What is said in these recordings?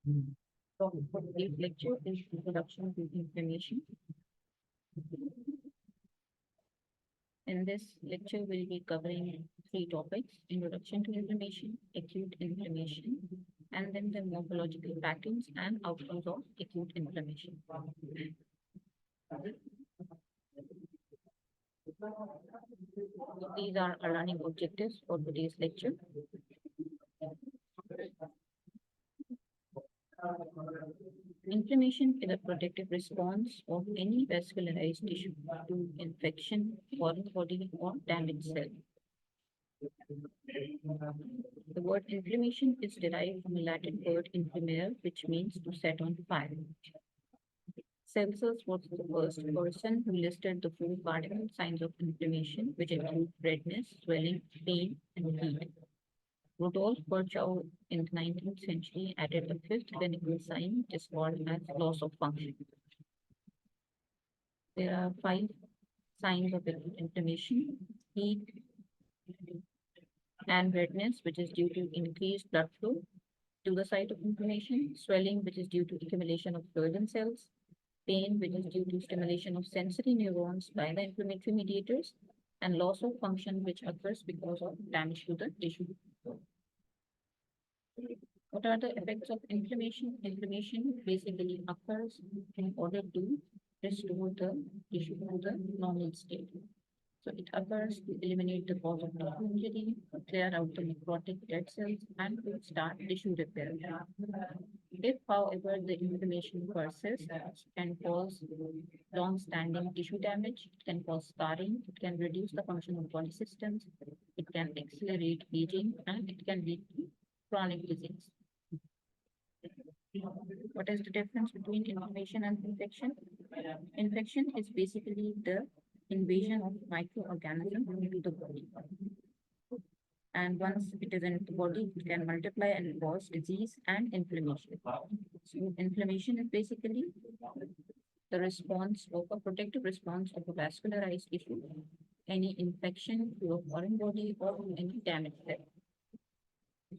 So today's lecture is Introduction to Inflammation. In this lecture, we'll be covering three topics: introduction to inflammation, acute inflammation, and then the morphological patterns and outcomes of acute inflammation. These are our learning objectives for today's lecture. Inflammation is a protective response of any vascularized tissue to infection, foreign body, or damaged cell. The word inflammation is derived from a Latin word inflammare, which means to set on fire. Celsus was the first person who listed the four cardinal signs of inflammation, which include redness, swelling, pain, and heat. Rudolf Virchow in the 19th century added a fifth clinical sign, which is called as loss of function. There are five signs of inflammation: heat and redness, which is due to increased blood flow to the site of inflammation; swelling, which is due to accumulation of fluid in cells; pain, which is due to stimulation of sensory neurons by the inflammatory mediators; and loss of function, which occurs because of damage to the tissue. What are the effects of inflammation? Inflammation basically occurs in order to restore the tissue to the normal state. So it occurs to eliminate the cause of tissue injury, clear out the necrotic dead cells, and to start tissue repair. If, however, the inflammation persists, it can cause long-standing tissue damage, it can cause scarring, it can reduce the function of body systems, it can accelerate aging, and it can lead to chronic disease. What is the difference between inflammation and infection? Infection is basically the invasion of microorganisms into the body. And once it is in the body, it can multiply and cause disease and inflammation. So inflammation is basically the response of a protective response of a vascularized tissue, any infection to a foreign body or any damage there.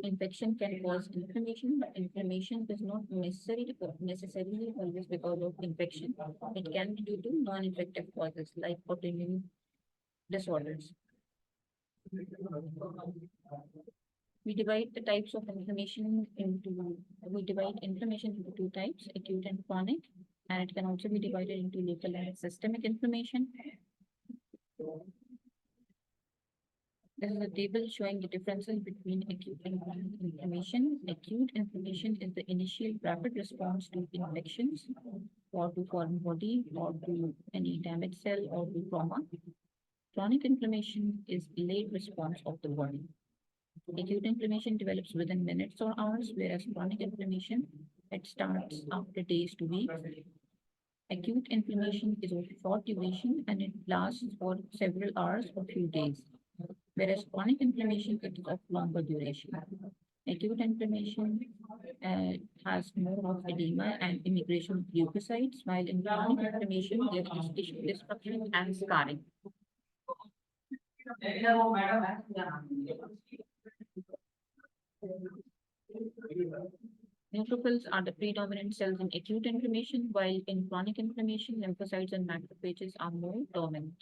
Infection can cause inflammation, but inflammation is not necessarily always because of infection. It can be due to non-infective causes like autoimmune disorders. We divide the types of inflammation into, we divide inflammation into two types, acute and chronic, and it can also be divided into local and systemic inflammation. This is a table showing the differences between acute and chronic inflammation. Acute inflammation is the initial rapid response to infections or to foreign body or to any damaged cell or to trauma. Chronic inflammation is delayed response of the body. Acute inflammation develops within minutes or hours, whereas chronic inflammation, it starts after days to weeks. Acute inflammation is of short duration and it lasts for several hours or few days, whereas chronic inflammation is of longer duration. Acute inflammation has more of edema and immigration of leukocytes, while in chronic inflammation there is tissue destruction and scarring. Neutrophils are the predominant cells in acute inflammation, while in chronic inflammation, lymphocytes and macrophages are more dominant.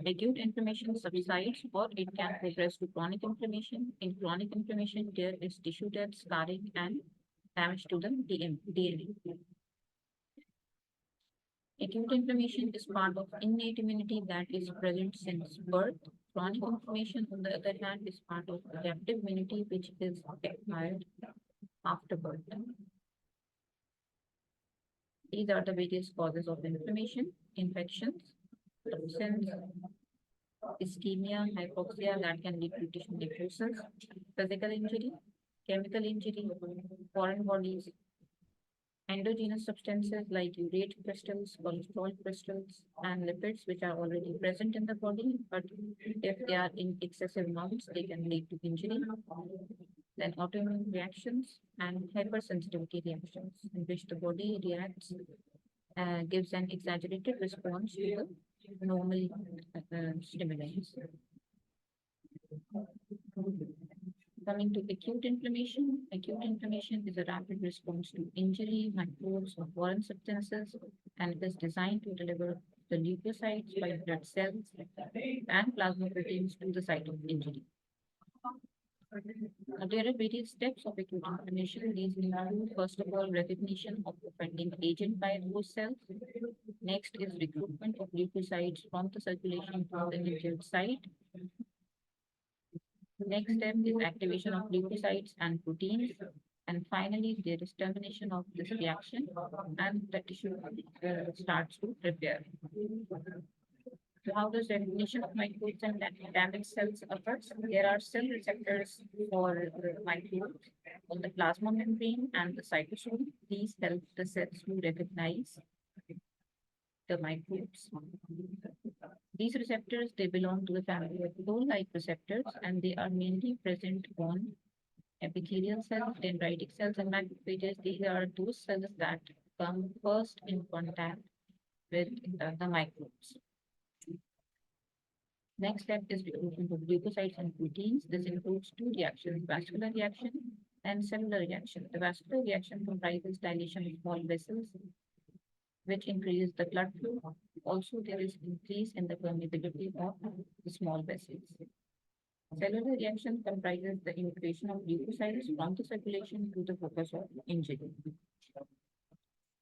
Acute inflammation subsides or it can progress to chronic inflammation. In chronic inflammation, there is tissue death, scarring, and damage to the DNA. Acute inflammation is part of innate immunity that is present since birth. Chronic inflammation, on the other hand, is part of adaptive immunity which is acquired after birth. These are the various causes of inflammation: infections, toxins, ischemia, hypoxia that can lead to tissue necrosis, physical injury, chemical injury, foreign bodies, endogenous substances like urate crystals, cholesterol crystals, and lipids, which are already present in the body, but if they are in excessive amounts, they can lead to injury. Then autoimmune reactions and hypersensitivity reactions, in which the body reacts, gives an exaggerated response to the normal stimulants. Coming to acute inflammation is a rapid response to injury, microbes, or foreign substances, and it is designed to deliver the leukocytes, white blood cells, and plasma proteins to the site of injury. There are various steps of acute inflammation. These include, first of all, recognition of offending agent by host cells. Next is recruitment of leukocytes from the circulation to the injured site. The next step is activation of leukocytes and proteins. And finally, there is termination of this reaction and the tissue starts to repair. So how does recognition of microbes and damaged cells occurs? There are cell receptors for microbes on the plasma membrane and the cytosol. These help the cells to recognize the microbes. These receptors, they belong to the family of toll-like receptors, and they are mainly present on epithelial cells, dendritic cells, and macrophages. These are those cells that come first in contact with the microbes. Next step is recruitment of leukocytes and proteins. This includes two reactions, vascular reaction and cellular reaction. The vascular reaction comprises dilation of small vessels, which increases the blood flow. Also, there is increase in the permeability of the small vessels. Cellular reaction comprises the evacuation of leukocytes from the circulation to the focus of injury.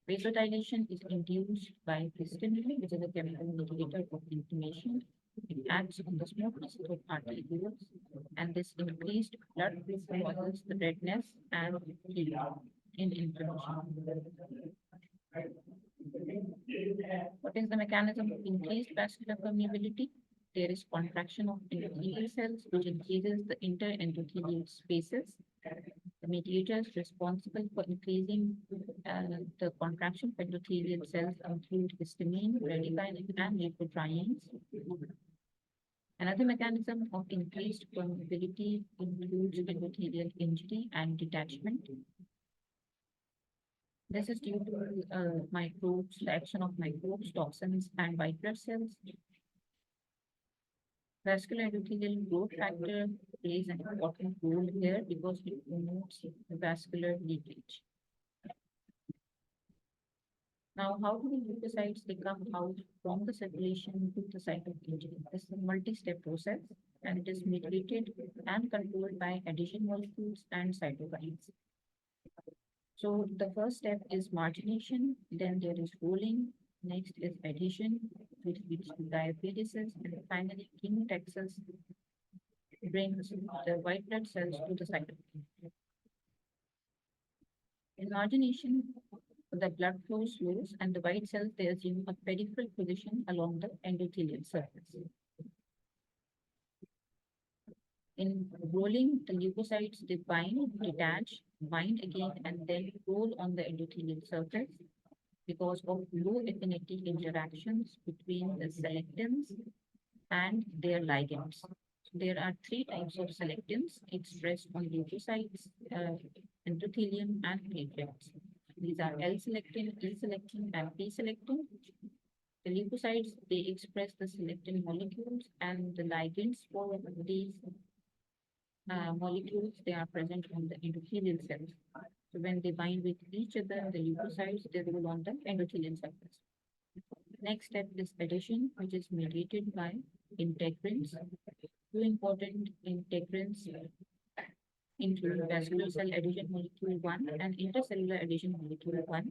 Vasodilation is induced by histamine, which is a chemical mediator of inflammation. It acts on the smooth muscle of arterioles, and this increased blood flow causes the redness and healing in inflammation. What is the mechanism of increased vascular permeability? There is contraction of endothelial cells, which increases the interendothelial spaces. The mediators responsible for increasing the contraction of endothelial cells include histamine, bradykinin, and leukotrienes. Another mechanism of increased permeability includes endothelial injury and detachment. This is due to microbes, the action of microbes, toxins, and white blood cells. Vascular endothelial growth factor plays an important role here because it promotes vascular leakage. Now, how do the leukocytes they come out from the circulation to the site of injury? This is a multi-step process, and it is mediated and controlled by adhesion molecules and cytokines. So the first step is margination, then there is rolling, next is adhesion, which leads to diaphoresis, and finally chemotaxis brings the white blood cells to the site of injury. In margination, the blood flow slows and the white cells they assume a peripheral position along the endothelial surface. In rolling, the leukocytes they bind, detach, bind again, and then roll on the endothelial surface because of low affinity interactions between the selectins and their ligands. So there are three types of selectins expressed on leukocytes, endothelium, and platelets. These are L-selectin, E-selectin, and P-selectin. The leukocytes, they express the selectin molecules, and the ligands for these molecules, they are present on the endothelial cells. So when they bind with each other, the leukocytes, they roll on the endothelial surface. Next step is adhesion, which is mediated by integrins. Two important integrins include vascular cell adhesion molecule 1 and intercellular adhesion molecule 1.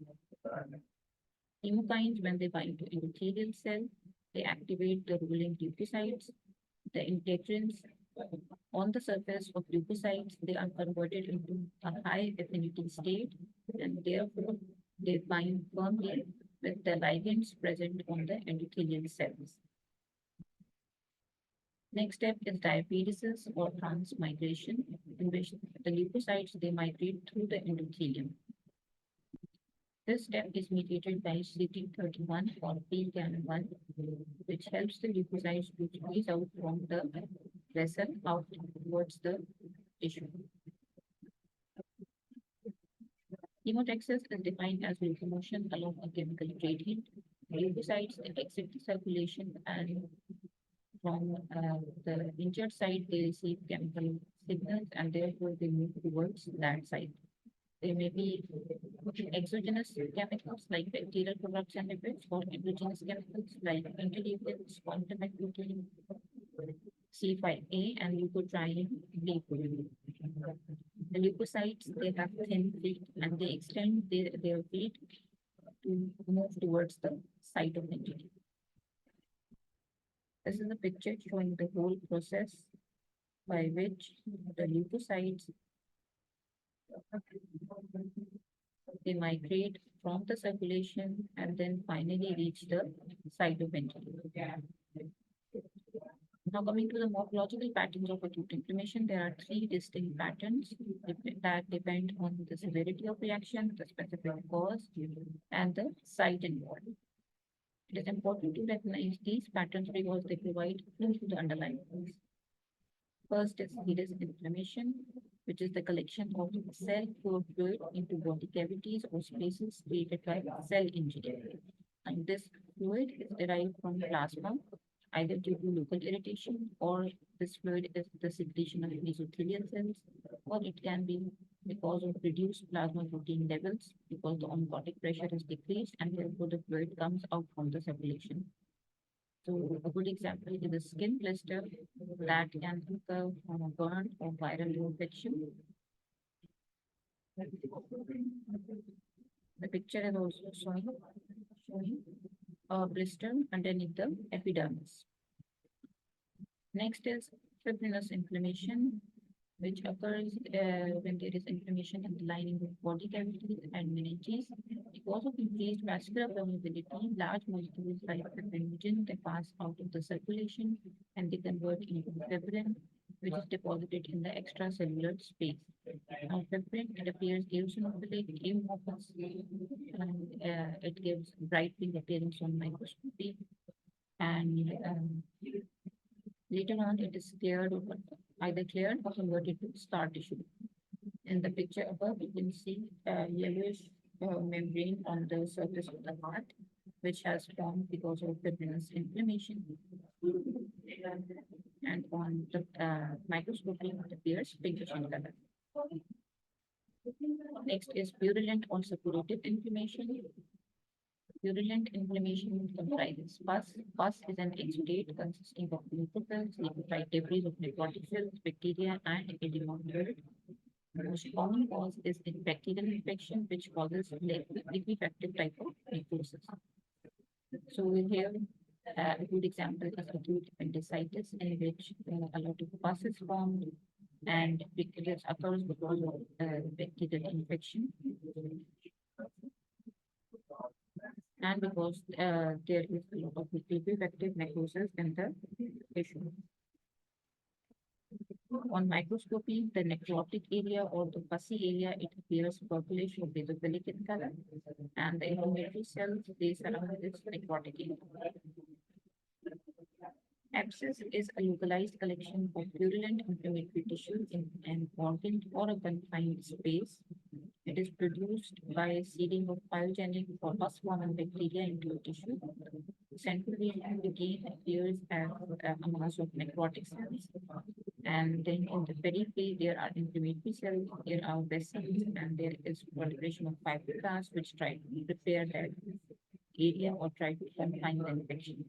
Chemokines, when they bind to endothelial cell, they activate the rolling leukocytes. The integrins on the surface of leukocytes, they are converted into a high affinity state, and therefore they bind firmly with the ligands present on the endothelial cells. Next step is diaphoresis or transmigration, in which the leukocytes they migrate through the endothelium. This step is mediated by CT31 or PCAM1, which helps the leukocytes to squeeze out from the vessel out towards the tissue. Chemotaxis is defined as locomotion along a chemical gradient. Leukocytes exit the circulation and from the injured site, they receive chemical signals and therefore they move towards that side. There may be exogenous chemicals like bacterial products and lipids, or endogenous chemicals like interleukins, quantum protein, C5a, and leukotriene B. The leukocytes, they have thin feet and they extend their feet to move towards the site of injury. This is a picture showing the whole process by which the leukocytes, they migrate from the circulation and then finally reach the site of injury. Now, coming to the morphological patterns of acute inflammation, there are three distinct patterns that depend on the severity of reaction, the specific cause, and the site involved. It is important to recognize these patterns because they provide clues to the underlying cause. First is serous inflammation, which is the collection of cell fluid into body cavities or spaces created by cell injury. And this fluid is derived from plasma, either due to local irritation, or this fluid is the secretion of mesothelial cells, or it can be because of reduced plasma protein levels because the oncotic pressure is decreased and therefore the fluid comes out from the circulation. So a good example is a skin blister that can occur from a burn or viral infection. The picture is also showing a blister underneath the epidermis. Next is fibrinous inflammation, which occurs when there is inflammation in the lining of body cavities and meninges. Because of increased vascular permeability, large molecules like fibrinogen, they pass out of the circulation and they convert into fibrin, which is deposited in the extracellular space. Now, fibrin, it appears eosinophilic, amorphous, and it gives bright pink appearance on microscopy. And later on, it is cleared or either cleared or converted to scar tissue. In the picture above, you can see a yellowish membrane on the surface of the heart, which has formed because of fibrinous inflammation. And on the microscopy, it appears pinkish in color. Next is purulent or suppurative inflammation. Purulent inflammation comprises pus. Pus is an exudate consisting of neutrophils, leukocyte debris of necrotic cells, bacteria, and edema fluid. The most common cause is bacterial infection, which causes liquefactive type of necrosis. So we have a good example is acute appendicitis, in which a lot of pus is formed, and this occurs because of bacterial infection, and because there is a lot of liquefactive necrosis in the tissue. On microscopy, the necrotic area or the pussy area, it appears purplish or basophilic in color, and the inflammatory cells, they surround this necrotic area. Abscess is a localized collection of purulent inflammatory tissue in an organ or a confined space. It is produced by seeding of pyogenic or pus-forming bacteria into a tissue. Centrally, again appears as a mass of necrotic cells. And then in the periphery, there are inflammatory cells, there are vessels, and there is proliferation of fibroblasts which try to repair that area or try to confine the infection.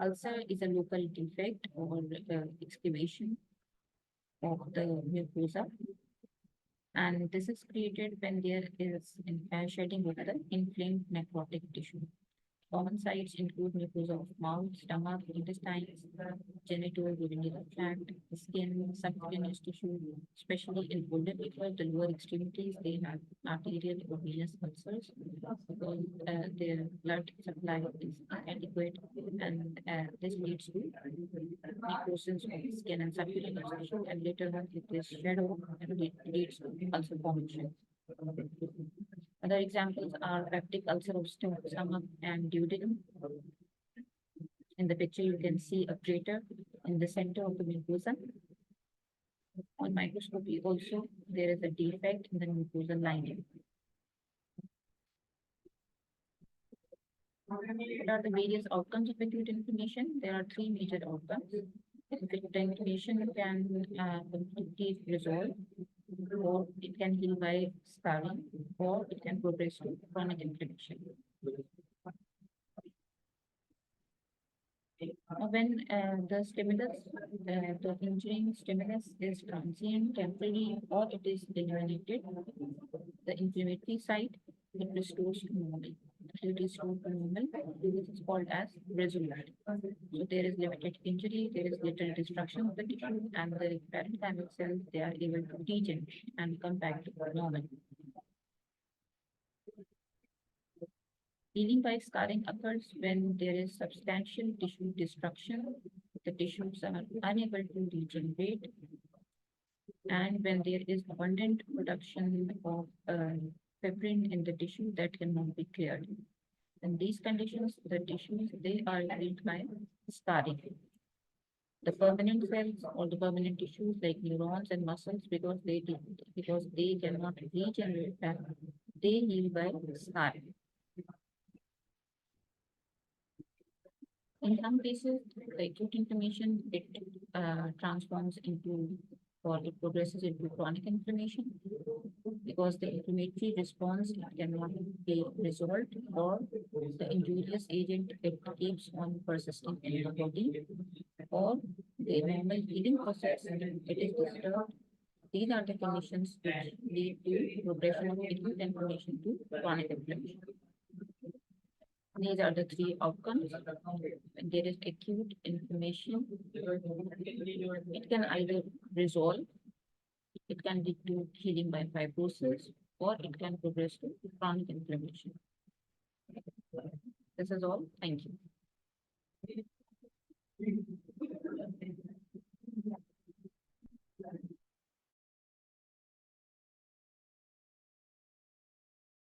Ulcer is a local defect or excavation of the mucosa, and this is created when there is shedding of the inflamed necrotic tissue. Common sites include mucosa of mouth, stomach, intestines, genitourinary tract, skin, subcutaneous tissue, especially in older people, the lower extremities, they have arterial or venous ulcers because their blood supply is inadequate, and this leads to necrosis of skin and subcutaneous tissue, and later on it is shed off and it leads to ulcer formation. Other examples are peptic ulcer of stomach and duodenum. In the picture, you can see a crater in the center of the mucosa. On microscopy also, there is a defect in the mucosal lining. What are the various outcomes of acute inflammation? There are three major outcomes. The inflammation can completely resolve, or it can heal by scarring, or it can progress to chronic inflammation. When the injuring stimulus is transient, temporary, or it is eliminated, the inflammatory site, it restores to normal. It is restored to normal. This is called as resolution. So there is limited injury, there is little destruction of the tissue, and the parenchymal cells, they are able to regenerate and come back to normal. Healing by scarring occurs when there is substantial tissue destruction, the tissues are unable to regenerate, and when there is abundant production of fibrin in the tissue that cannot be cleared. In these conditions, the tissues, they are healed by scarring. The permanent cells or the permanent tissues like neurons and muscles, because they cannot regenerate back, they heal by scarring. In some cases, the acute inflammation, it transforms into or it progresses into chronic inflammation because the inflammatory response cannot be resolved, or the injurious agent, it keeps on persisting in the body, or the normal healing process, it is disturbed. These are the conditions which lead to progression of acute inflammation to chronic inflammation. These are the three outcomes. When there is acute inflammation, it can either resolve, it can lead to healing by fibrosis, or it can progress to chronic inflammation. This is all. Thank you.